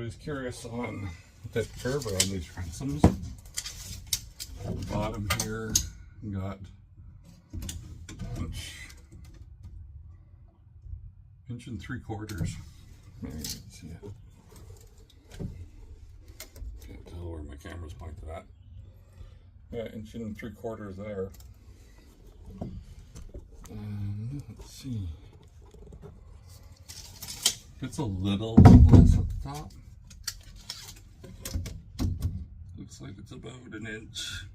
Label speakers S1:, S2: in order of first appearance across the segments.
S1: anybody's curious on the curve on these transoms, the bottom here got inch and 3/4. Maybe you can see it. Can't tell where my camera's pointed at. Yeah, 1 3/4 there. And let's see. It's a little less at the top. Looks like it's about 1 inch.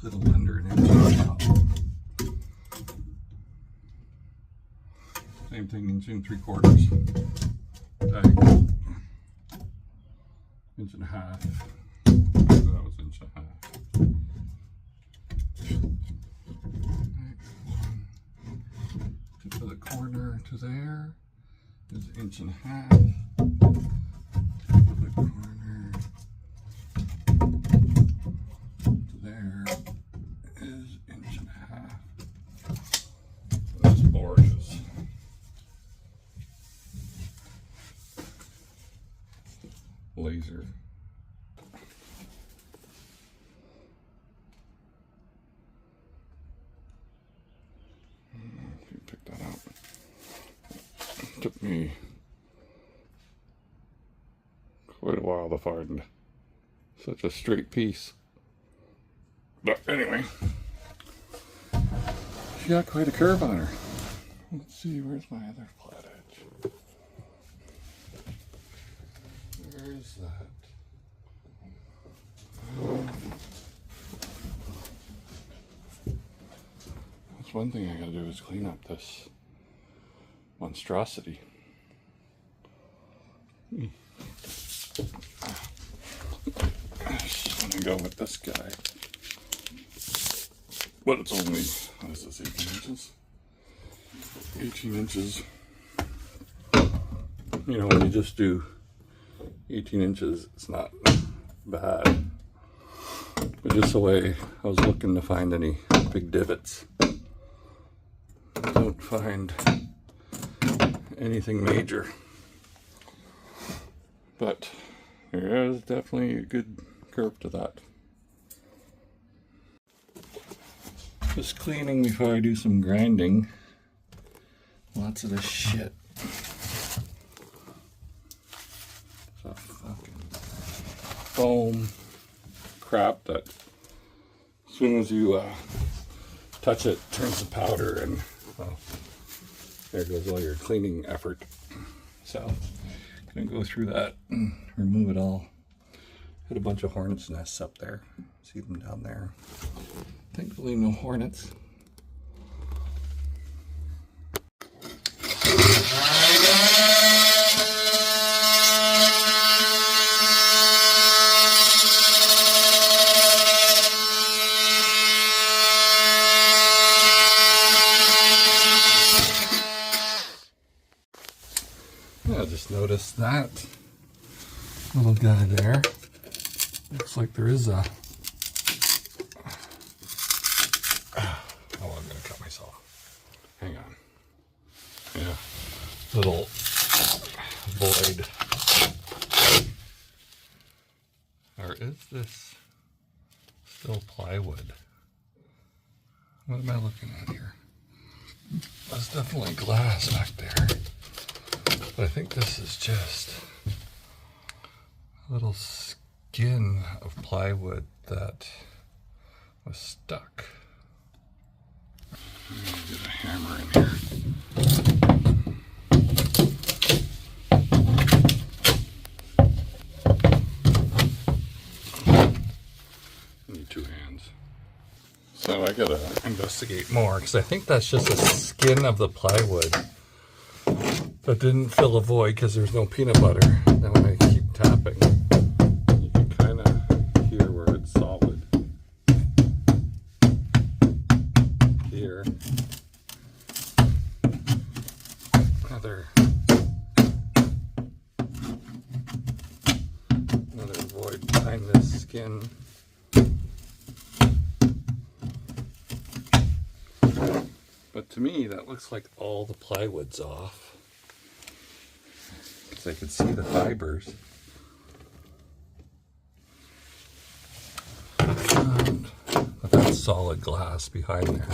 S1: A little under 1 inch on top. Same thing, 1 3/4. Diagonal. 1 1/2. That was 1 1/2. Tip of the corner to there is 1 1/2. Tip of the corner to there is 1 1/2. This board is laser. You pick that out. It took me quite a while to find such a straight piece. But anyway, she got quite a curve on her. Let's see, where's my other flat edge? Where is that? That's one thing I gotta do is clean up this monstrosity. I'm gonna go with this guy. But it's only, what is this, 18 inches? 18 inches. You know, when you just do 18 inches, it's not bad. But just the way I was looking to find any big divots. Don't find anything major. But there is definitely a good curve to that. Just cleaning before I do some grinding. Lots of this shit. So fucking foam crap that as soon as you touch it, turns to powder, and well, there goes all your cleaning effort. So gonna go through that and remove it all. Had a bunch of hornets' nests up there. See them down there. Thankfully no hornets. Yeah, I just noticed that little guy there. Looks like there is a... Oh, I'm gonna cut myself. Hang on. Yeah, little void. Or is this still plywood? What am I looking at here? There's definitely glass back there. But I think this is just a little skin of plywood that was stuck. Get a hammer in here. I need 2 hands. So I gotta investigate more because I think that's just the skin of the plywood that didn't fill a void because there's no peanut butter. Now when I keep tapping, you can kind of hear where it's solid. Here. Another void behind this skin. But to me, that looks like all the plywood's off. so I could see the fibers. But that's solid glass behind there.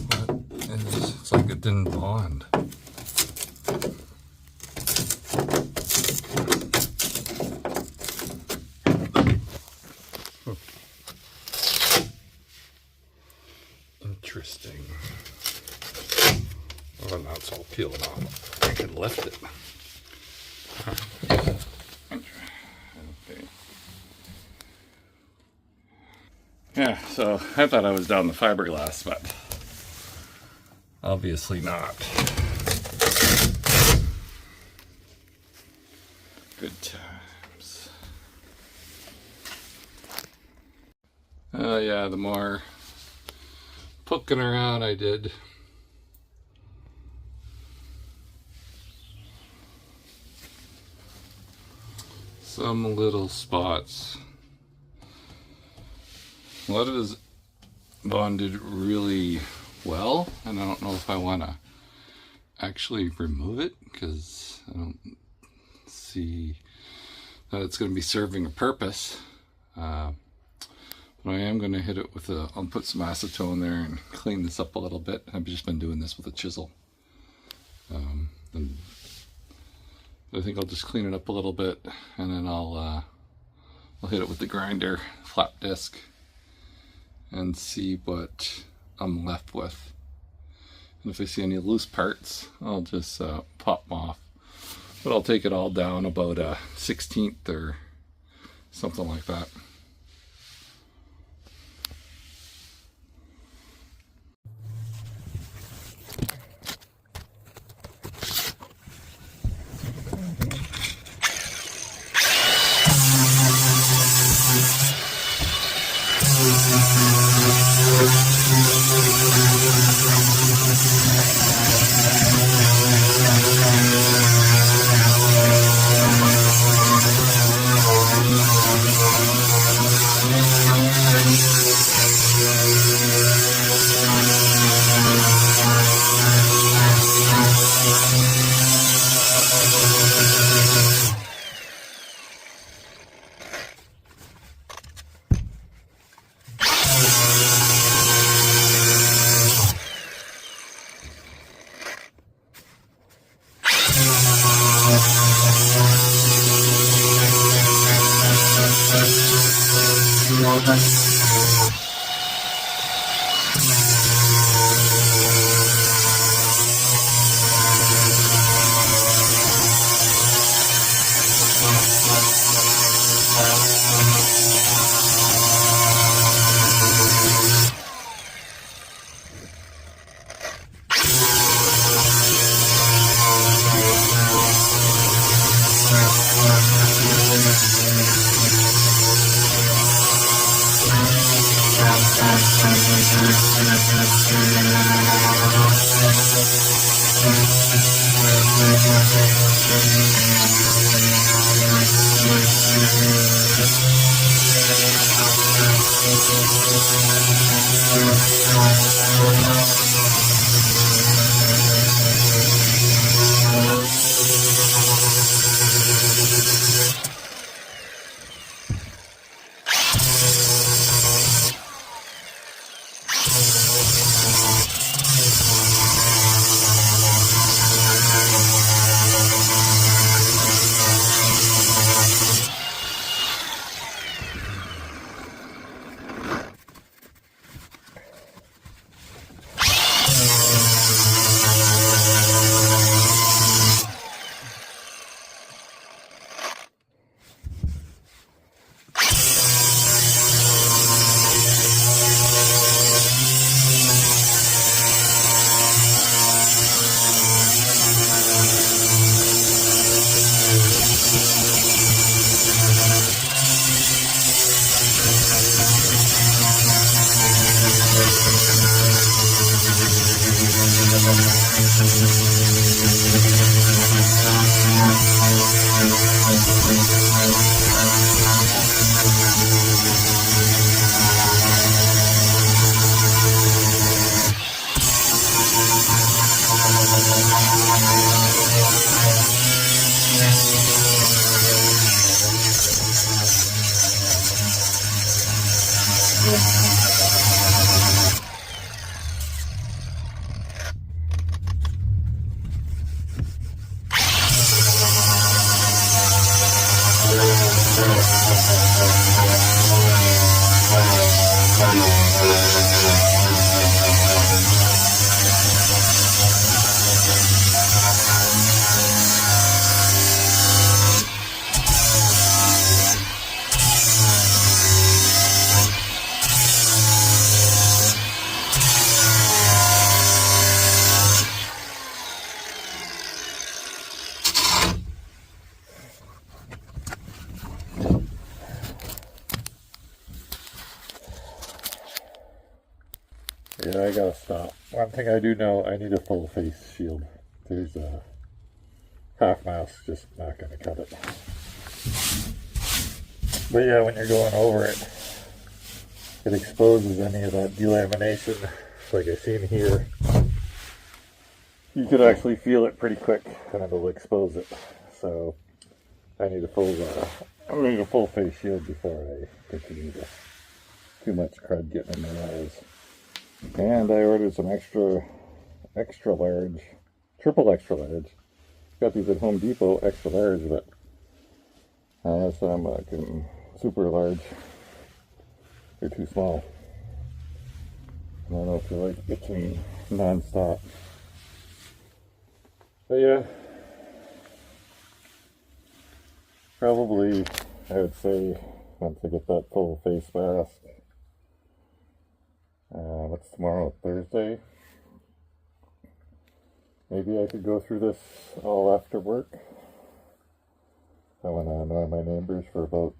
S1: But it's like it didn't bond. Interesting. Oh, now it's all peeling off. I can lift it. Okay. Yeah, so I thought I was down the fiberglass, but obviously not. Good times. Oh yeah, the more poking around I did, some little spots. A lot of it is bonded really well, and I don't know if I want to actually remove it because I don't see that it's going to be serving a purpose. But I am going to hit it with I'll put some acetone there and clean this up a little bit. I've just been doing this with a chisel. And I think I'll just clean it up a little bit, and then I'll hit it with the grinder, flat disc, and see what I'm left with. And if I see any loose parts, I'll just pop them off. But I'll take it all down about a 1/16 or something like that. Yeah, I gotta stop. One thing I do know, I need a full face shield. There's a half mask just not gonna cut it. But yeah, when you're going over it, it exposes any of that delamination. Like I've seen here, you could actually feel it pretty quick and it'll expose it. So I need a full face shield before I continue to too much crud getting in my eyes. And I ordered some extra large, triple extra large. Got these at Home Depot, extra large, but so I'm getting super large. They're too small. I don't know if you like itching non-stop. But yeah, probably I would say once I get that full face mask. What's tomorrow? Thursday? Maybe I could go through this all after work. I want to annoy my neighbors for about